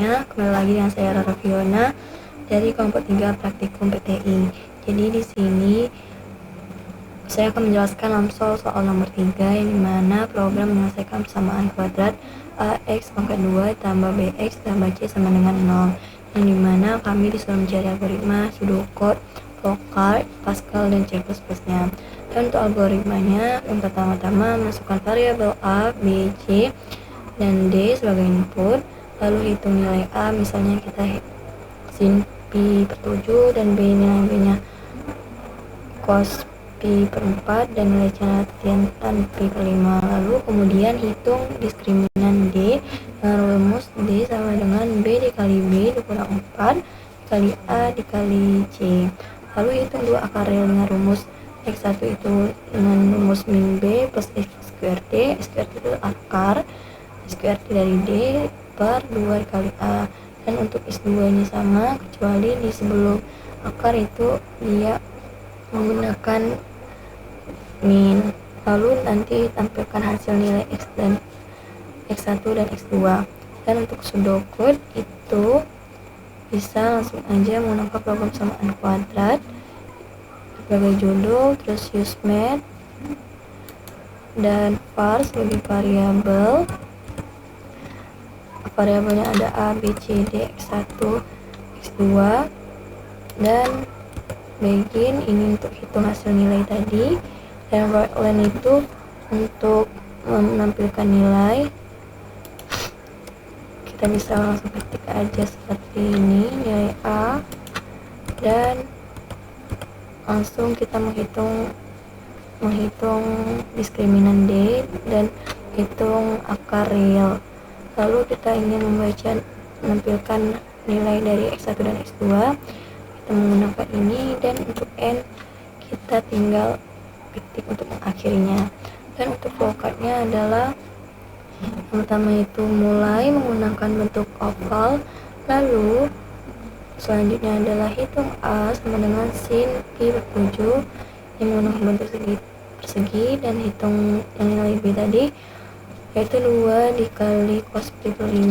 semuanya, kembali lagi dengan saya Rara Fiona dari kelompok 3 praktikum PTI. Jadi di sini saya akan menjelaskan lamsol soal nomor 3 yang dimana program menyelesaikan persamaan kuadrat AX pangkat 2 tambah BX tambah C sama dengan 0, yang dimana kami disuruh mencari algoritma pseudocode, flowchart, Pascal, dan C++ nya. Dan untuk algoritmanya, yang pertama-tama masukkan variabel A, B, C, dan D sebagai input, lalu hitung nilai A, misalnya kita sin pi per 7, dan B nilai B nya cos pi per 4, dan nilai C tan pi per 5. Lalu kemudian hitung diskriminan D dengan rumus D sama dengan B dikali B dikurang 4 dikali A dikali C. Lalu hitung dua akar real dengan rumus X1 itu dengan rumus min B plus X squared D. X squared itu akar squared dari D per 2 dikali A. Dan untuk X2 ini sama, kecuali di sebelum akar itu dia menggunakan min. Lalu nanti tampilkan hasil nilai X dan X1 dan X2. Dan untuk pseudocode itu bisa langsung aja menggunakan program samaan kuadrat sebagai judul, terus use math dan var sebagai variabel. Variabelnya ada A, B, C, D, X1, X2, dan begin ini untuk hitung hasil nilai tadi, dan while itu untuk menampilkan nilai. Kita bisa langsung ketik aja seperti ini nilai A, dan langsung kita menghitung diskriminan D dan hitung akar real. Lalu kita ingin menampilkan nilai dari X1 dan X2, kita menggunakan ini, dan untuk N kita tinggal ketik untuk mengakhirinya. Dan untuk flowchartnya adalah yang pertama itu mulai menggunakan bentuk oval, lalu selanjutnya adalah hitung A sama dengan sin pi per 7 yang menggunakan bentuk persegi, dan hitung yang nilai B tadi yaitu 2 dikali cos pi per 5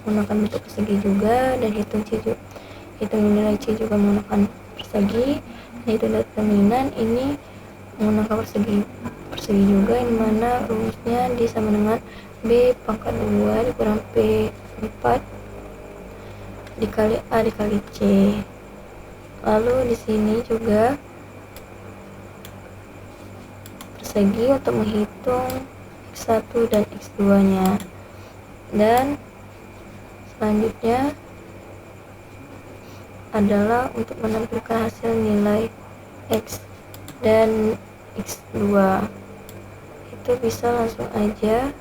menggunakan bentuk persegi juga, dan hitung nilai C juga menggunakan persegi, dan hitung determinan ini menggunakan persegi juga, yang mana rumusnya D sama dengan B pangkat 2 dikurang P 4 dikali A dikali C. Lalu di sini juga persegi untuk menghitung X1 dan X2 nya. Dan selanjutnya adalah untuk menampilkan hasil nilai X dan X2. Itu bisa langsung aja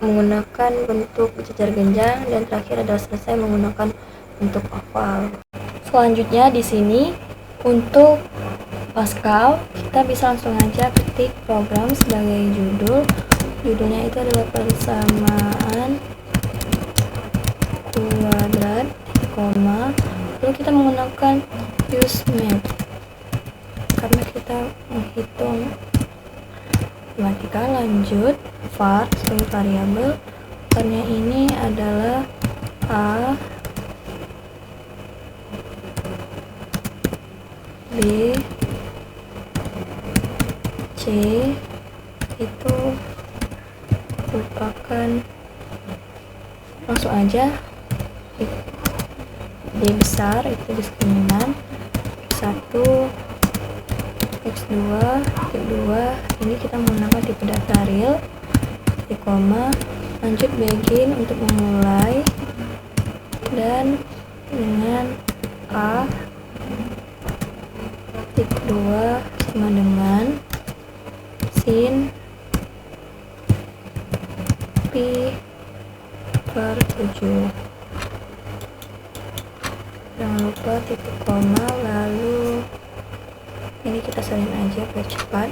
menggunakan bentuk cecer genjang, dan terakhir adalah selesai menggunakan bentuk oval. Selanjutnya di sini untuk Pascal, kita bisa langsung aja ketik program sebagai judulnya itu adalah persamaan kuadrat koma, lalu kita menggunakan use math karena kita menghitung matematika. Lanjut var sebagai variabel, varnya ini adalah A, B, C itu merupakan langsung aja D besar itu diskriminan X1, X2, X2 ini kita menggunakan tipe data real, di koma. Lanjut begin untuk memulai, dan dengan A titik 2 sama dengan sin pi per 7. Jangan lupa titik koma, lalu ini kita salin aja biar cepat.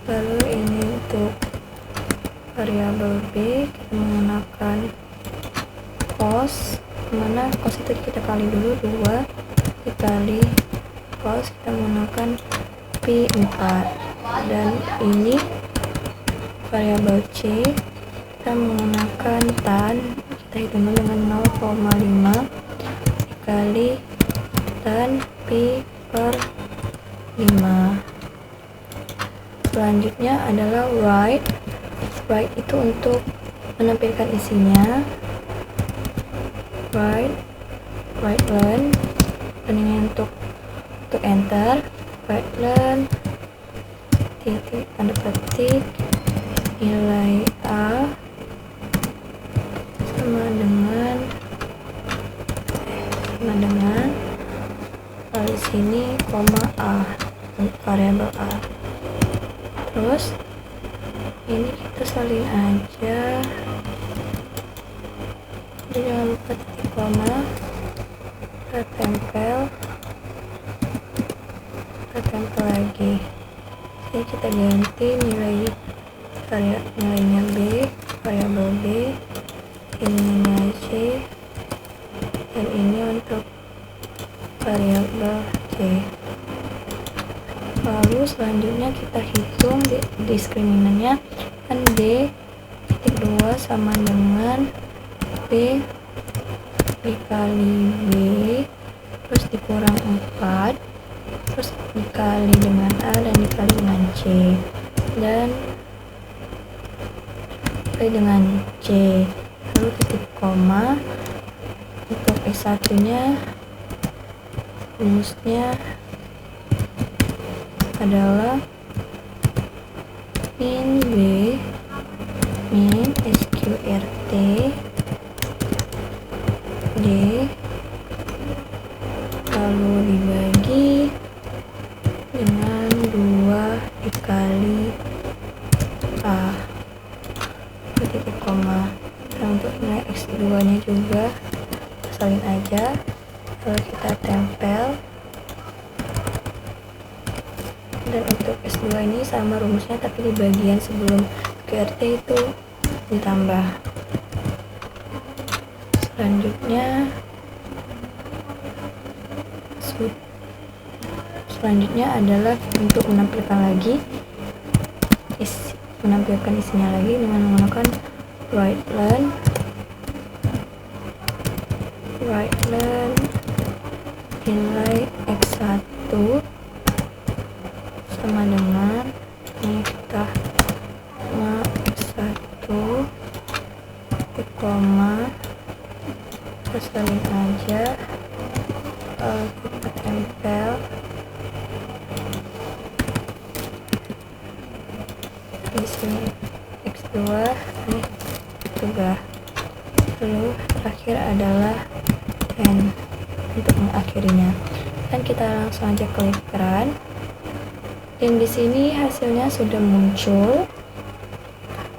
Lalu ini untuk variabel B kita menggunakan cos, mana cos itu kita kali dulu 2 dikali cos, kita menggunakan P4. Dan ini variabel C, kita menggunakan tan, kita hitung dengan 0,5 dikali tan P per 5. Selanjutnya adalah write itu untuk menampilkan isinya, write learn, dan ini untuk enter, write learn titik tanda petik nilai A sama dengan lalu sini koma A untuk variabel A. Terus ini kita salin aja, jadi jangan lupa titik koma, kita tempel lagi. Jadi kita ganti nilainya B, variabel B, ini nilai C, dan ini untuk variabel C. Lalu selanjutnya kita hitung diskriminannya, kan D titik 2 sama dengan B dikali B, terus dikurang 4, terus dikali dengan A dan dikali dengan C, dan dikali dengan C. Lalu titik koma, untuk S1 nya rumusnya adalah min B min SQRT D lalu dibagi dengan 2 dikali A titik koma. Dan untuk nilai X2 nya juga salin aja, lalu kita tempel, dan untuk S2 ini sama rumusnya tapi di bagian sebelum QRT itu ditambah. Selanjutnya adalah untuk menampilkan isinya lagi dengan menggunakan write learn nilai X1 sama dengan ini kita X1 koma, kita salin aja, kita tempel, di sini X2 ini juga. Lalu terakhir adalah N untuk mengakhirinya, dan kita langsung aja klik run. Dan di sini hasilnya sudah muncul,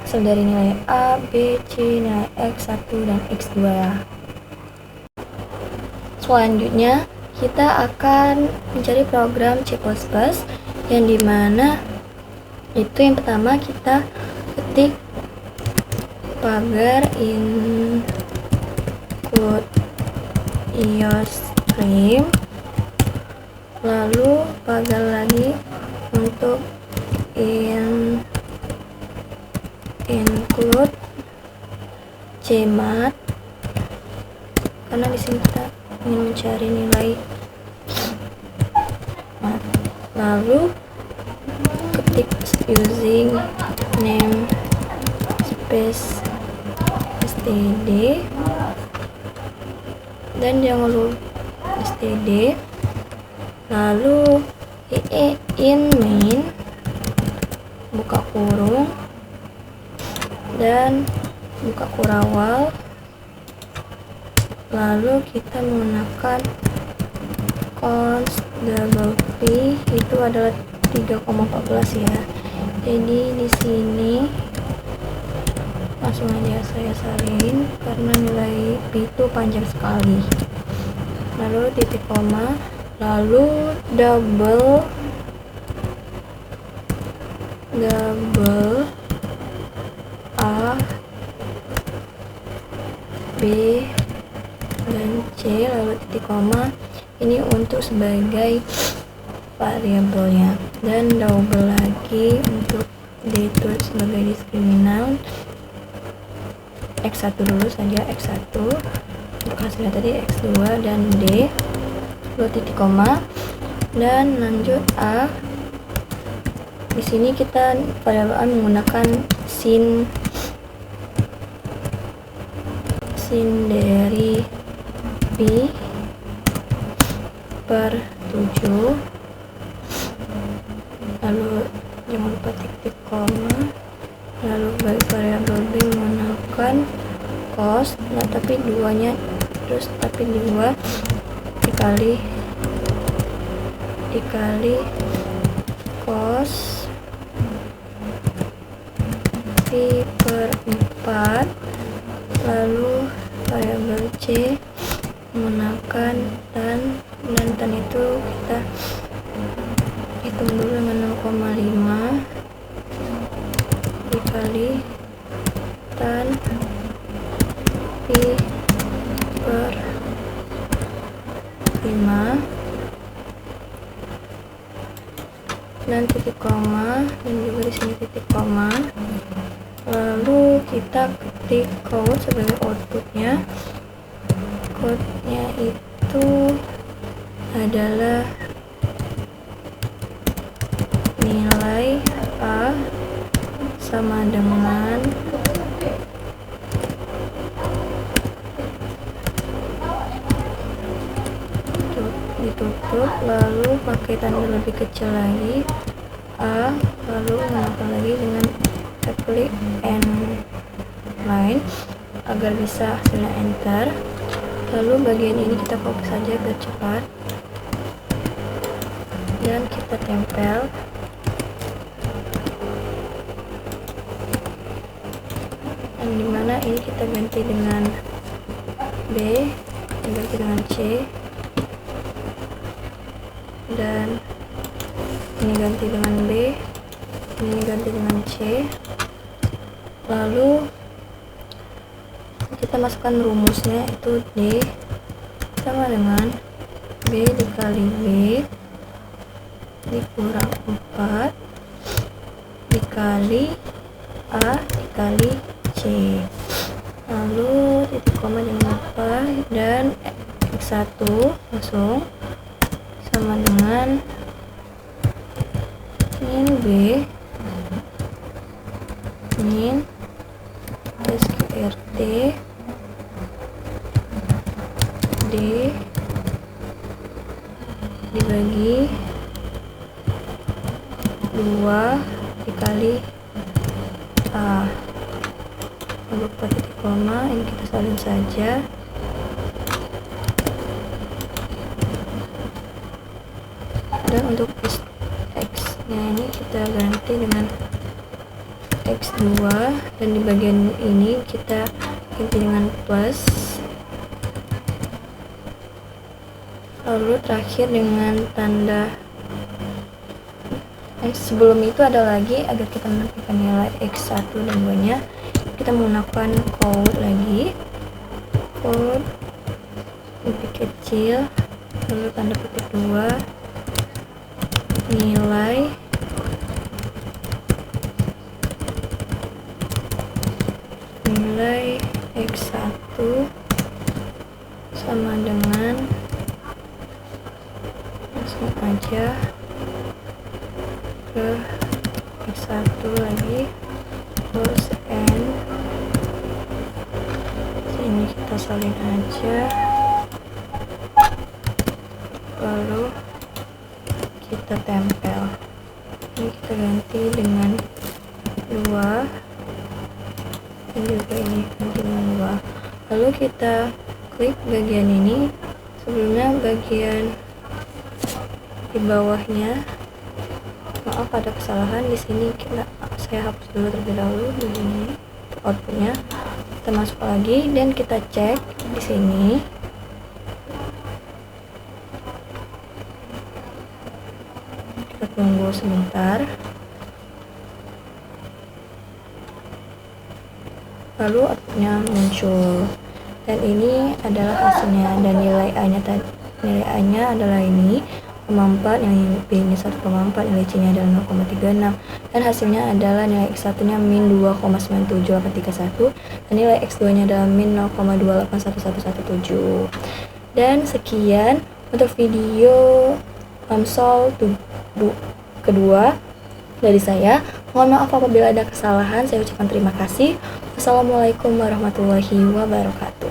hasil dari nilai A, B, C, nilai X1 dan X2. Selanjutnya kita akan mencari program C++ yang dimana itu yang pertama kita ketik pagar include iostream, lalu pagar lagi untuk include cmat, karena di sini kita ingin mencari nilai mat. Lalu ketik using name space std, dan jangan lupa std, lalu in main buka kurung dan buka kurawal, lalu kita menggunakan const double p itu adalah 3,14 ya. Jadi di sini langsung aja saya salin karena nilai p itu panjang sekali. Lalu titik koma, lalu double A, B, dan C, lalu titik koma. Ini untuk sebagai variabelnya, dan double lagi untuk D itu sebagai diskriminan X1 dulu saja, X1 untuk hasilnya tadi X2 dan D, 2 titik koma, dan lanjut A. Di sini kita variabel A menggunakan sin dari pi per 7, lalu jangan lupa titik koma, lalu bagi variabel B menggunakan cos, nah tapi 2 dikali cos pi per 4, lalu variabel C menggunakan tan itu kita hitung dulu dengan 0,5 dikali tan pi per 5 dan titik koma, dan juga di sini titik koma. Lalu kita ketik code sebagai outputnya. Code-nya itu adalah nilai A sama dengan ditutup, lalu pakai tanda lebih kecil lagi A, lalu menambah lagi dengan klik N line agar bisa hasilnya enter. Lalu bagian ini kita copy saja biar cepat dan kita tempel. Yang dimana ini kita ganti dengan B, ganti dengan C, dan ini ganti dengan B, ini ganti dengan C. Lalu kita masukkan rumusnya, itu D sama dengan B dikali B dikurang 4 dikali A dikali C, lalu titik koma jangan lupa, dan X1 langsung sama dengan min B min SQRT D dibagi 2 dikali A, lalu titik koma, ini kita salin saja. Dan untuk X nya ini kita ganti dengan X2, dan di bagian ini kita ganti dengan plus, lalu terakhir dengan tanda sebelum itu ada lagi, agar kita menentukan nilai X1 dan 2 nya kita menggunakan code lagi, code lebih kecil, lalu tanda petik 2 nilai X1 sama dengan, langsung aja ke X1 lagi plus N, sini kita salin aja, lalu kita tempel. Ini kita ganti dengan 2, dan juga ini ganti dengan 2. Lalu kita klik bagian ini. Sebelumnya bagian di bawahnya, maaf ada kesalahan di sini, saya hapus dulu terlebih dahulu. Begini outputnya, kita masuk lagi dan kita cek di sini. Kita tunggu sebentar, lalu outputnya muncul, dan ini adalah hasilnya, dan nilai A nya adalah ini 1,4, nilai B-nya 1,4, nilai C-nya adalah 0,36, dan hasilnya adalah nilai X1-nya min 2,97831, dan nilai X2-nya adalah min 0,281117. Dan sekian untuk video Amsol kedua dari saya. Mohon maaf apabila ada kesalahan, saya ucapkan terima kasih. Wassalamualaikum warahmatullahi wabarakatuh.